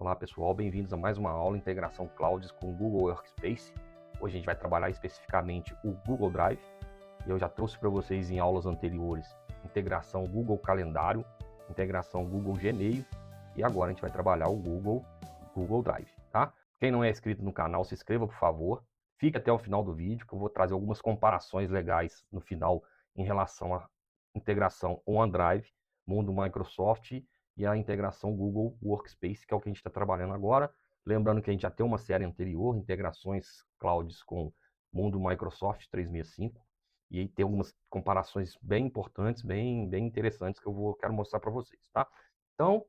Olá pessoal, bem-vindos a mais uma aula Integração Clouds com o Google Workspace. Hoje a gente vai trabalhar especificamente o Google Drive. E eu já trouxe para vocês em aulas anteriores integração Google Calendário, integração Google Gmail e agora a gente vai trabalhar o Google Drive, tá? Quem não é inscrito no canal, se inscreva por favor. Fique até o final do vídeo que eu vou trazer algumas comparações legais no final em relação à integração OneDrive, mundo Microsoft e a integração Google Workspace, que é o que a gente está trabalhando agora. Lembrando que a gente já tem uma série anterior, integrações clouds com mundo Microsoft 365, e aí tem algumas comparações bem importantes, bem interessantes que eu quero mostrar para vocês, tá? Então,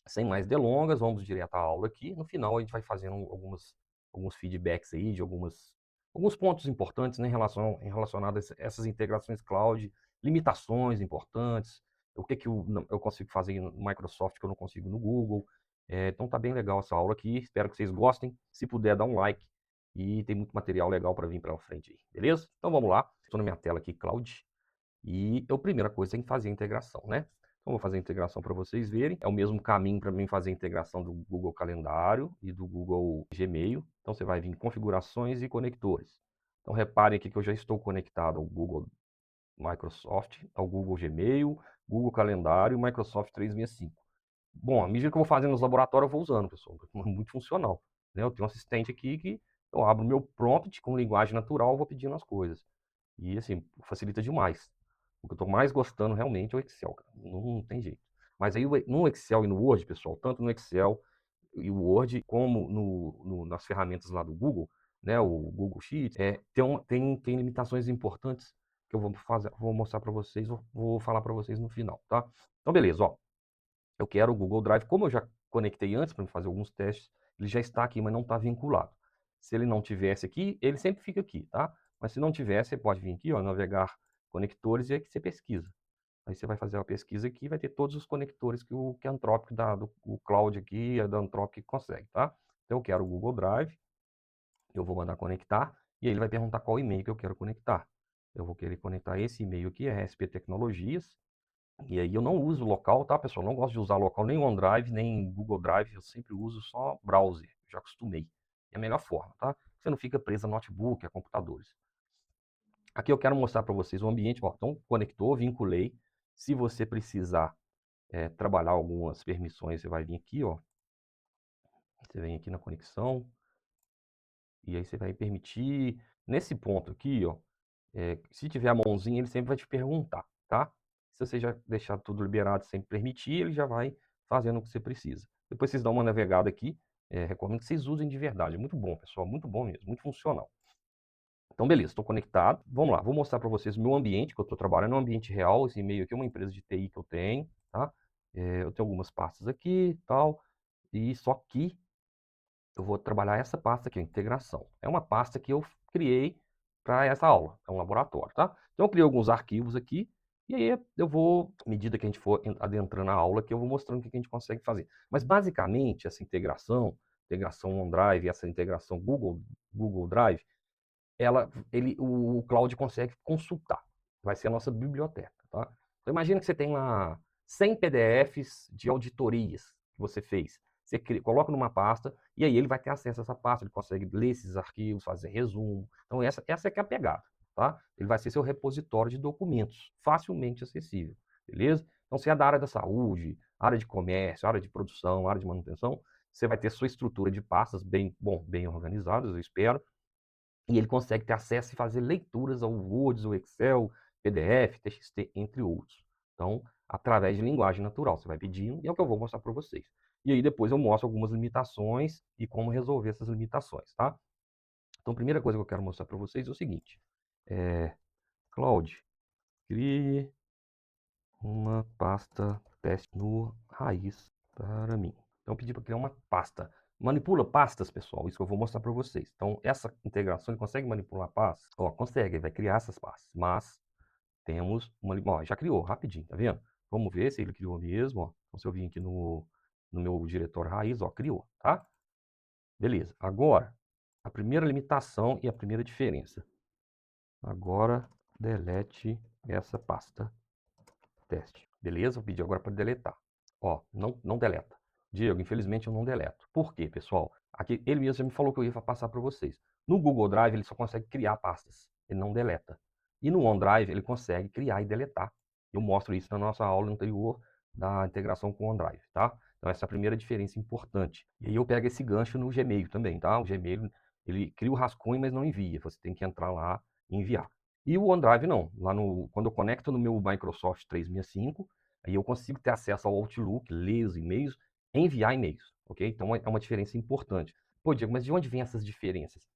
sem mais delongas, vamos direto à aula aqui. No final a gente vai fazendo alguns feedbacks aí de alguns pontos importantes, né, relacionados a essas integrações cloud, limitações importantes, o que eu consigo fazer no Microsoft que eu não consigo no Google. Então tá bem legal essa aula aqui, espero que vocês gostem. Se puder, dá um like, e tem muito material legal para vir para frente aí, beleza? Então vamos lá, estou na minha tela aqui, Cloud, e a primeira coisa tem que fazer a integração, né? Então vou fazer a integração para vocês verem. É o mesmo caminho para mim fazer a integração do Google Calendário e do Google Gmail. Então você vai vir em configurações e conectores. Então reparem aqui que eu já estou conectado ao Google Microsoft, ao Google Gmail, Google Calendário e Microsoft 365. Bom, à medida que eu vou fazendo nos laboratórios, eu vou usando, pessoal. É muito funcional, né? Eu tenho um assistente aqui que eu abro o meu prompt com linguagem natural, eu vou pedindo as coisas. E assim, facilita demais. O que eu estou mais gostando realmente é o Excel, cara. Não tem jeito. Mas aí no Excel e no Word, pessoal, tanto no Excel e o Word, como nas ferramentas lá do Google, né, o Google Sheets, tem limitações importantes que eu vou mostrar para vocês, vou falar para vocês no final, tá? Então, beleza, ó. Eu quero o Google Drive, como eu já conectei antes para fazer alguns testes, ele já está aqui, mas não está vinculado. Se ele não tivesse aqui, ele sempre fica aqui, tá? Mas se não tivesse, você pode vir aqui, ó, navegar conectores, e aí que você pesquisa. Aí você vai fazer uma pesquisa aqui e vai ter todos os conectores que a Anthropic o Cloud aqui, a da Anthropic consegue, tá? Então eu quero o Google Drive, eu vou mandar conectar, e aí ele vai perguntar qual e-mail que eu quero conectar. Eu vou querer conectar esse e-mail aqui, é SP Tecnologias, e aí eu não uso local, tá, pessoal? Não gosto de usar local, nem OneDrive, nem Google Drive, eu sempre uso só browser, já acostumei. É a melhor forma, tá? Você não fica preso a notebook, a computadores. Aqui eu quero mostrar para vocês o ambiente, ó, então conectou, vinculei. Se você precisar trabalhar algumas permissões, você vai vir aqui, ó. Você vem aqui na conexão, e aí você vai permitir. Nesse ponto aqui, ó, se tiver a mãozinha, ele sempre vai te perguntar, tá? Se você já deixar tudo liberado sem permitir, ele já vai fazendo o que você precisa. Depois vocês dão uma navegada aqui, recomendo que vocês usem de verdade. É muito bom, pessoal, muito bom mesmo, muito funcional. Então, beleza, estou conectado. Vamos lá, vou mostrar para vocês o meu ambiente que eu estou trabalhando, é um ambiente real. Esse e-mail aqui é uma empresa de TI que eu tenho, tá? Eu tenho algumas pastas aqui, tal, e só que eu vou trabalhar essa pasta aqui, a integração. É uma pasta que eu criei para essa aula, é um laboratório, tá? Então eu criei alguns arquivos aqui, e aí eu vou, à medida que a gente for adentrando a aula, que eu vou mostrando o que a gente consegue fazer. Mas basicamente essa integração OneDrive, essa integração Google Drive, o Cloud consegue consultar. Vai ser a nossa biblioteca, tá? Então imagina que você tem lá 100 PDFs de auditorias que você fez. Você coloca numa pasta e aí ele vai ter acesso a essa pasta, ele consegue ler esses arquivos, fazer resumo. Então essa é que é a pegada, tá? Ele vai ser seu repositório de documentos, facilmente acessível, beleza? Então se é da área da saúde, área de comércio, área de produção, área de manutenção, você vai ter sua estrutura de pastas bem organizadas, eu espero, e ele consegue ter acesso e fazer leituras ao Word, ao Excel, PDF, TXT, entre outros. Então, através de linguagem natural, você vai pedindo e é o que eu vou mostrar para vocês. E aí depois eu mostro algumas limitações e como resolver essas limitações, tá? Então, a primeira coisa que eu quero mostrar para vocês é o seguinte. Cloud, crie uma pasta teste no raiz para mim. Então, eu pedi para criar uma pasta. Manipula pastas, pessoal, isso que eu vou mostrar para vocês. Então, essa integração, ele consegue manipular pastas? Ó, consegue, ele vai criar essas pastas. Mas, temos uma... Ó, já criou, rapidinho, tá vendo? Vamos ver se ele criou mesmo, ó. Então, se eu vim aqui no meu diretório raiz, ó, criou, tá? Beleza. Agora, a primeira limitação e a primeira diferença. Agora, delete essa pasta teste. Beleza? Vou pedir agora para deletar. Ó, não deleta. Diego, infelizmente eu não deleto. Por quê, pessoal? Aqui, ele mesmo já me falou que eu ia passar para vocês. No Google Drive, ele só consegue criar pastas, ele não deleta. E no OneDrive, ele consegue criar e deletar. Eu mostro isso na nossa aula anterior da integração com o OneDrive, tá? Então, essa é a primeira diferença importante. E aí eu pego esse gancho no Gmail também, tá? O Gmail, ele cria o rascunho, mas não envia. Você tem que entrar lá e enviar. E o OneDrive não. Quando eu conecto no meu Microsoft 365, aí eu consigo ter acesso ao Outlook, ler os e-mails, enviar e-mails, ok? Então é uma diferença importante. Pô, Diego, mas de onde vêm essas diferenças?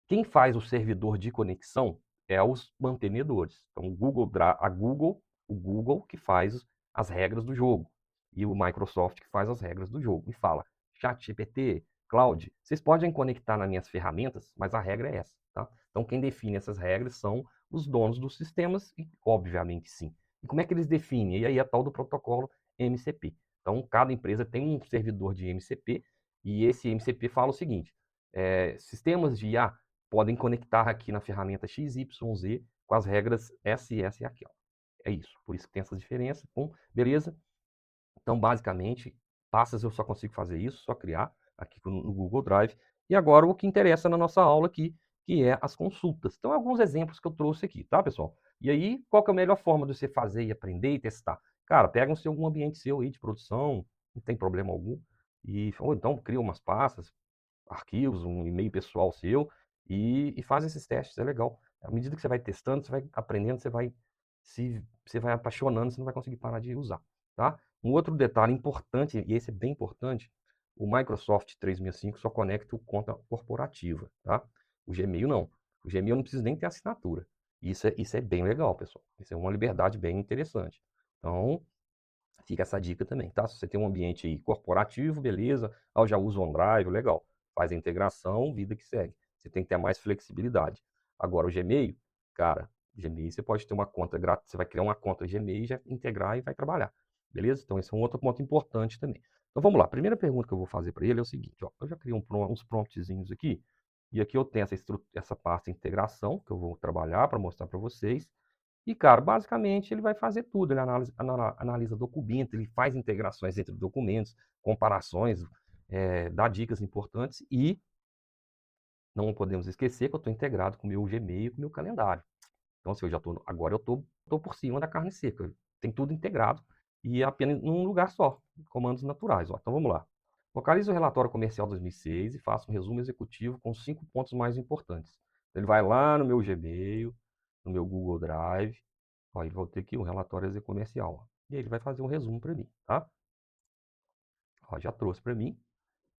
Quem faz o servidor de conexão é os mantenedores. Então, o Google que faz as regras do jogo. E o Microsoft que faz as regras do jogo. E fala, ChatGPT, Cloud, vocês podem conectar nas minhas ferramentas, mas a regra é essa, tá? Então, quem define essas regras são os donos dos sistemas, e obviamente sim. E como é que eles definem? E aí é tal do protocolo MCP. Então, cada empresa tem um servidor de MCP, e esse MCP fala o seguinte, sistemas de IA podem conectar aqui na ferramenta XYZ com as regras SS e aquela. É isso, por isso que tem essa diferença. Bom, beleza? Então, basicamente, pastas eu só consigo fazer isso, só criar aqui no Google Drive. E agora o que interessa na nossa aula aqui, que é as consultas. Então, alguns exemplos que eu trouxe aqui, tá, pessoal? E aí, qual que é a melhor forma de você fazer e aprender e testar? Cara, pega algum ambiente seu aí de produção, não tem problema algum, ou então cria umas pastas, arquivos, um e-mail pessoal seu e faz esses testes, é legal. À medida que você vai testando, você vai aprendendo, você vai apaixonando, você não vai conseguir parar de usar, tá? Um outro detalhe importante, e esse é bem importante, o Microsoft 365 só conecta com conta corporativa, tá? O Gmail não. O Gmail não precisa nem ter assinatura. Isso é bem legal, pessoal. Isso é uma liberdade bem interessante. Então, fica essa dica também, tá? Se você tem um ambiente aí corporativo, beleza. Ah, eu já uso OneDrive, legal. Faz a integração, vida que segue. Você tem que ter mais flexibilidade. Agora, o Gmail, cara, Gmail você pode ter uma conta grátis, você vai criar uma conta Gmail, já integrar e vai trabalhar. Beleza? Então, esse é um outro ponto importante também. Então, vamos lá. A primeira pergunta que eu vou fazer para ele é o seguinte, ó. Eu já criei uns promptzinhos aqui, e aqui eu tenho essa pasta integração, que eu vou trabalhar para mostrar para vocês. E, cara, basicamente ele vai fazer tudo. Ele analisa documento, ele faz integrações entre documentos, comparações, dá dicas importantes e não podemos esquecer que eu estou integrado com o meu Gmail e com o meu calendário. Então, assim, agora eu tô por cima da carne seca. Tem tudo integrado e é apenas num lugar só, comandos naturais. Ó. Então, vamos lá. Localize o relatório comercial 2006 e faça um resumo executivo com os 5 pontos mais importantes. Então, ele vai lá no meu Gmail, no meu Google Drive, ó, e vou ter aqui um relatório comercial. Ó. E aí ele vai fazer um resumo para mim, tá? Ó, já trouxe para mim,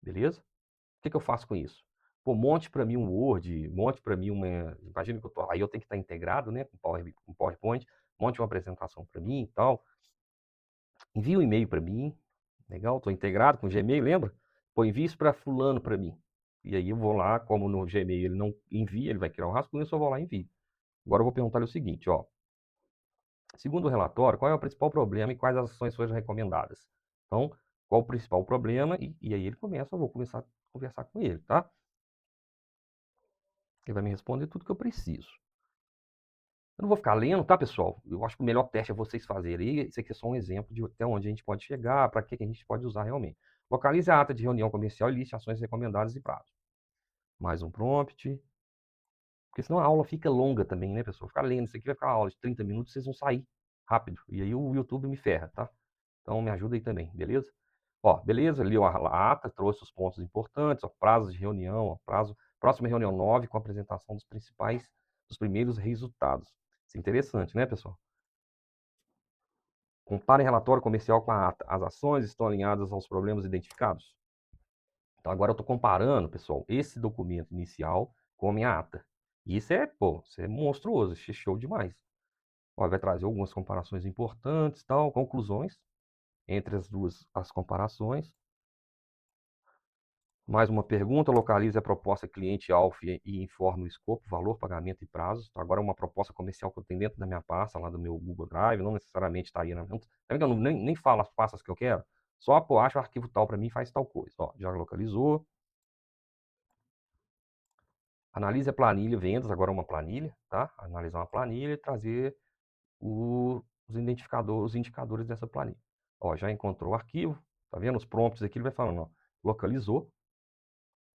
beleza? O que eu faço com isso? Pô, monte para mim um Word, monte para mim uma. Imagina que aí eu tenho que estar integrado, né, com PowerPoint, monte uma apresentação para mim e tal. Envia um e-mail para mim, legal? Estou integrado com o Gmail, lembra? Pô, envia isso para fulano para mim. E aí eu vou lá, como no Gmail ele não envia, ele vai criar um rascunho, eu só vou lá e envio. Agora eu vou perguntar o seguinte, ó. Segundo o relatório, qual é o principal problema e quais as ações foram recomendadas? Então, qual o principal problema? E aí eu vou começar a conversar com ele, tá? Ele vai me responder tudo que eu preciso. Eu não vou ficar lendo, tá, pessoal? Eu acho que o melhor teste é vocês fazerem. Isso aqui é só um exemplo de até onde a gente pode chegar, para que a gente pode usar realmente. Localize a ata de reunião comercial e liste ações recomendadas e prazos. Mais um prompt. Porque senão a aula fica longa também, né, pessoal? Ficar lendo isso aqui vai ficar uma aula de 30 minutos, vocês vão sair rápido. E aí o YouTube me ferra, tá? Então me ajuda aí também, beleza? Ó, beleza, leu a ata, trouxe os pontos importantes, ó, prazos de reunião, ó, próxima reunião 9 com a apresentação dos primeiros resultados. Isso é interessante, né, pessoal? Compare relatório comercial com a ata. As ações estão alinhadas aos problemas identificados? Então agora eu estou comparando, pessoal, esse documento inicial com a minha ata. E isso é monstruoso, isso é show demais. Ó, vai trazer algumas comparações importantes, tal, conclusões entre as comparações. Mais uma pergunta, localize a proposta cliente-alvo e informe o escopo, valor, pagamento e prazos. Então, agora é uma proposta comercial que eu tenho dentro da minha pasta, lá do meu Google Drive, não necessariamente está aí na minha. Eu nem falo as pastas que eu quero, só, pô, acha o arquivo tal para mim faz tal coisa. Ó, já localizou. Analise a planilha, vendas, agora é uma planilha, tá? Analisar uma planilha e trazer os indicadores dessa planilha. Ó, já encontrou o arquivo, Tá vendo? Os prompts aqui, ele vai falando, ó, localizou.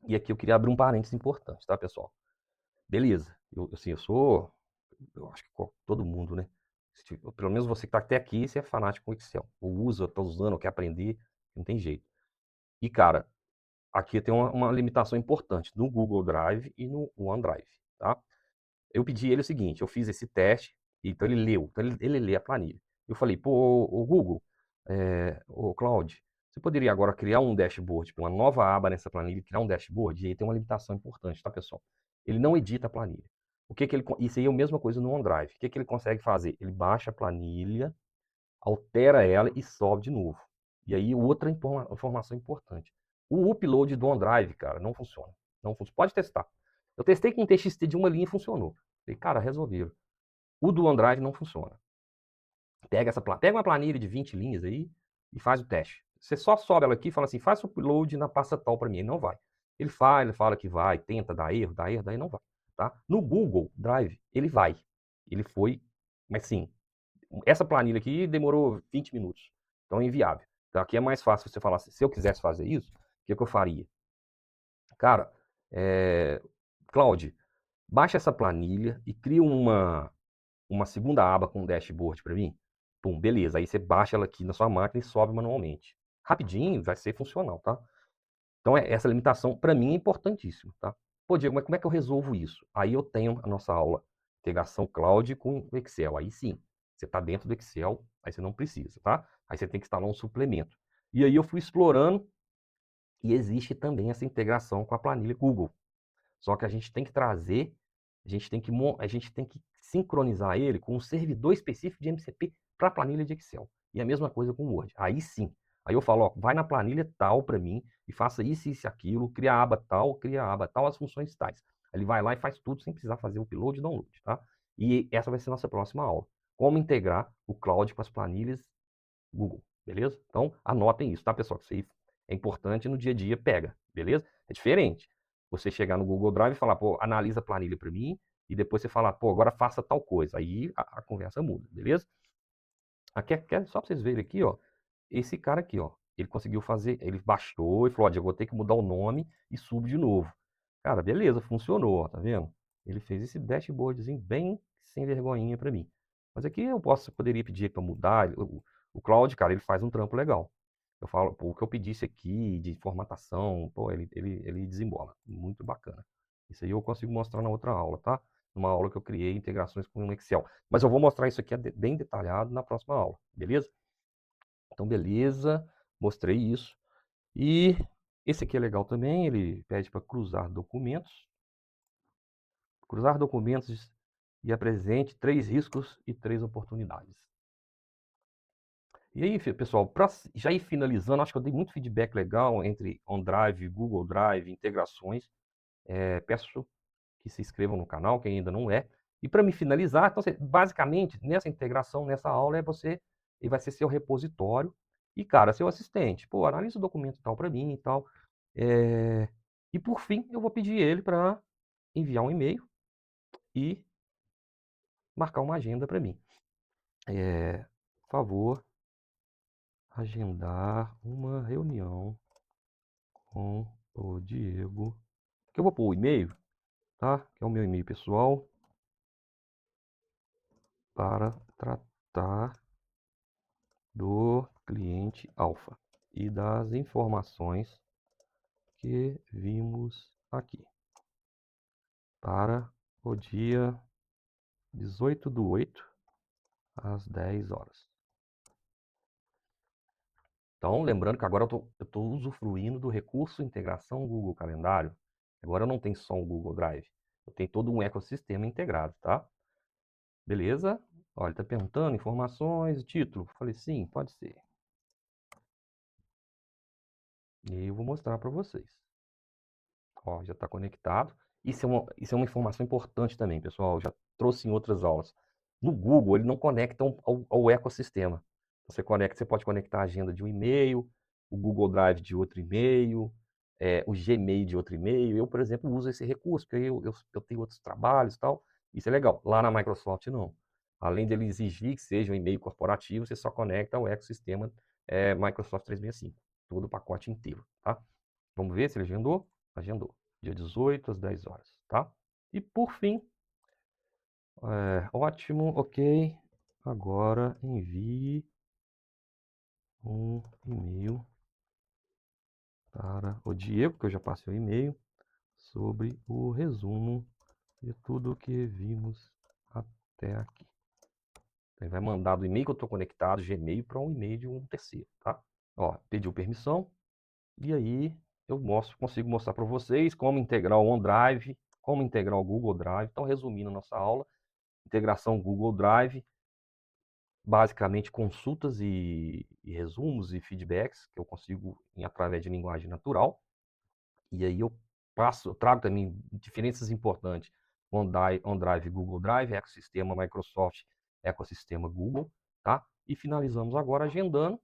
E aqui eu queria abrir um parênteses importante, tá, pessoal? Beleza. Assim, eu acho que todo mundo, né? Pelo menos você que está até aqui, você é fanático com Excel. Ou usa, está usando, ou quer aprender, não tem jeito. E, cara, aqui tem uma limitação importante no Google Drive e no OneDrive, tá? Eu pedi ele o seguinte, eu fiz esse teste, então ele leu, então ele lê a planilha. Eu falei, pô, o Google, o Cloud, você poderia agora criar um dashboard, uma nova aba nessa planilha, criar um dashboard? E aí tem uma limitação importante, tá, pessoal? Ele não edita a planilha. Isso aí é a mesma coisa no OneDrive. O que ele consegue fazer? Ele baixa a planilha, altera ela e sobe de novo. E aí outra informação importante. O upload do OneDrive, cara, não funciona. Não funciona. Pode testar. Eu testei com um TXT de uma linha e funcionou. Falei, cara, resolveram. O do OneDrive não funciona. Pega uma planilha de 20 linhas aí e faz o teste. Você só sobe ela aqui e fala assim, faz o upload na pasta tal para mim. Ele não vai. Ele fala que vai, tenta dar erro, daí não vai. Tá? No Google Drive, ele vai. Ele foi, mas sim, essa planilha aqui demorou 20 minutos. Então é inviável. Então aqui é mais fácil você falar assim, se eu quisesse fazer isso, o que eu faria? Cara, Cláudio, baixa essa planilha e cria uma segunda aba com dashboard para mim. Pum, beleza. Aí você baixa ela aqui na sua máquina e sobe manualmente. Rapidinho, vai ser funcional, tá? Então, essa limitação, para mim, é importantíssima, tá? Pô, Diego, mas como é que eu resolvo isso? Aí eu tenho a nossa aula, integração cloud com o Excel. Aí sim, você está dentro do Excel, aí você não precisa, tá? Aí você tem que instalar um suplemento. E aí eu fui explorando e existe também essa integração com a planilha Google. Só que a gente tem que trazer, a gente tem que sincronizar ele com um servidor específico de MCP para a planilha de Excel. E a mesma coisa com o Word. Aí sim. Aí eu falo, ó, vai na planilha tal para mim e faça isso, isso e aquilo, cria a aba tal, as funções tais. Ele vai lá e faz tudo sem precisar fazer o upload e download, tá? E essa vai ser a nossa próxima aula. Como integrar o cloud com as planilhas Google, beleza? Então, anotem isso, tá, pessoal? Que isso aí é importante no dia a dia, pega, beleza? É diferente. Você chegar no Google Drive e falar, pô, analisa a planilha para mim, e depois você falar, pô, agora faça tal coisa. Aí a conversa muda, beleza? Aqui, só para vocês verem aqui, ó, esse cara aqui, ó, ele conseguiu fazer, ele baixou e falou, ó, eu vou ter que mudar o nome e subo de novo. Cara, beleza, funcionou, ó, tá vendo? Ele fez esse dashboardzinho bem sem vergonhinha para mim. Mas aqui poderia pedir para mudar. O Claude, cara, ele faz um trampo legal. Eu falo, pô, o que eu pedisse aqui de formatação, pô, ele desembola. Muito bacana. Isso aí eu consigo mostrar na outra aula, tá? Numa aula que eu criei integrações com o Excel. Mas eu vou mostrar isso aqui bem detalhado na próxima aula, beleza? Então, beleza, mostrei isso. E esse aqui é legal também, ele pede para cruzar documentos. Cruzar documentos e apresente 3 riscos e 3 oportunidades. E aí, pessoal, para já ir finalizando, acho que eu dei muito feedback legal entre OneDrive, Google Drive, integrações. Peço que se inscrevam no canal, quem ainda não é. E para me finalizar, então, basicamente, nessa integração, nessa aula, ele vai ser seu repositório e, cara, seu assistente. Pô, analisa o documento tal para mim e tal. É... E por fim, eu vou pedir ele para enviar um e-mail e marcar uma agenda para mim. Por favor, agendar uma reunião com o Diego. Que eu vou pôr o e-mail, tá? Que é o meu e-mail pessoal para tratar do cliente alfa e das informações que vimos aqui para o dia 18/8 às 10 horas. Então, lembrando que agora eu estou usufruindo do recurso integração Google Calendário. Agora eu não tenho só o Google Drive, eu tenho todo um ecossistema integrado, tá? Beleza? Olha, está perguntando informações, título. Falei, sim, pode ser. E aí eu vou mostrar para vocês. Ó, já está conectado. Isso é uma informação importante também, pessoal. Eu já trouxe em outras aulas. No Google, ele não conecta ao ecossistema. Você pode conectar a agenda de um e-mail, o Google Drive de outro e-mail, o Gmail de outro e-mail. Eu, por exemplo, uso esse recurso, porque eu tenho outros trabalhos e tal. Isso é legal. Lá na Microsoft, não. Além dele exigir que seja um e-mail corporativo, você só conecta ao ecossistema Microsoft 365. todo o pacote inteiro, tá? Vamos ver se ele agendou? Agendou. Dia 18 às 10 horas, tá? E por fim, ótimo, ok. Agora envie um e-mail para o Diego, que eu já passei o e-mail, sobre o resumo de tudo que vimos até aqui. Ele vai mandar do e-mail que eu estou conectado, Gmail, para um e-mail de um terceiro, tá? Ó, pediu permissão, e aí eu consigo mostrar para vocês como integrar o OneDrive, como integrar o Google Drive. Então, resumindo a nossa aula, integração Google Drive, basicamente consultas e resumos e feedbacks que eu consigo através de linguagem natural. E aí eu trago também diferenças importantes. OneDrive, Google Drive, ecossistema Microsoft, ecossistema Google, tá? E finalizamos agora agendando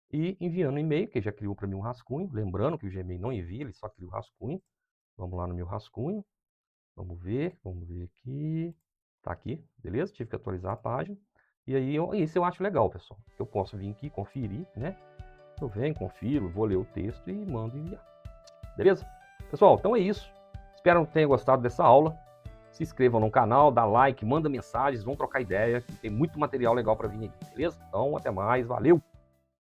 e enviando e-mail, que já criou para mim um rascunho. Lembrando que o Gmail não envia, ele só cria o rascunho. Vamos lá no meu rascunho. Vamos ver aqui. Tá aqui, beleza? Tive que atualizar a página. E aí, isso eu acho legal, pessoal. Eu posso vir aqui, conferir, né? Eu venho, confiro, vou ler o texto e mando enviar. Beleza? Pessoal, então é isso. Espero que tenham gostado dessa aula. Se inscrevam no canal, dá like, manda mensagens, vamos trocar ideia, que tem muito material legal para vir aqui, beleza? Então, até mais, valeu!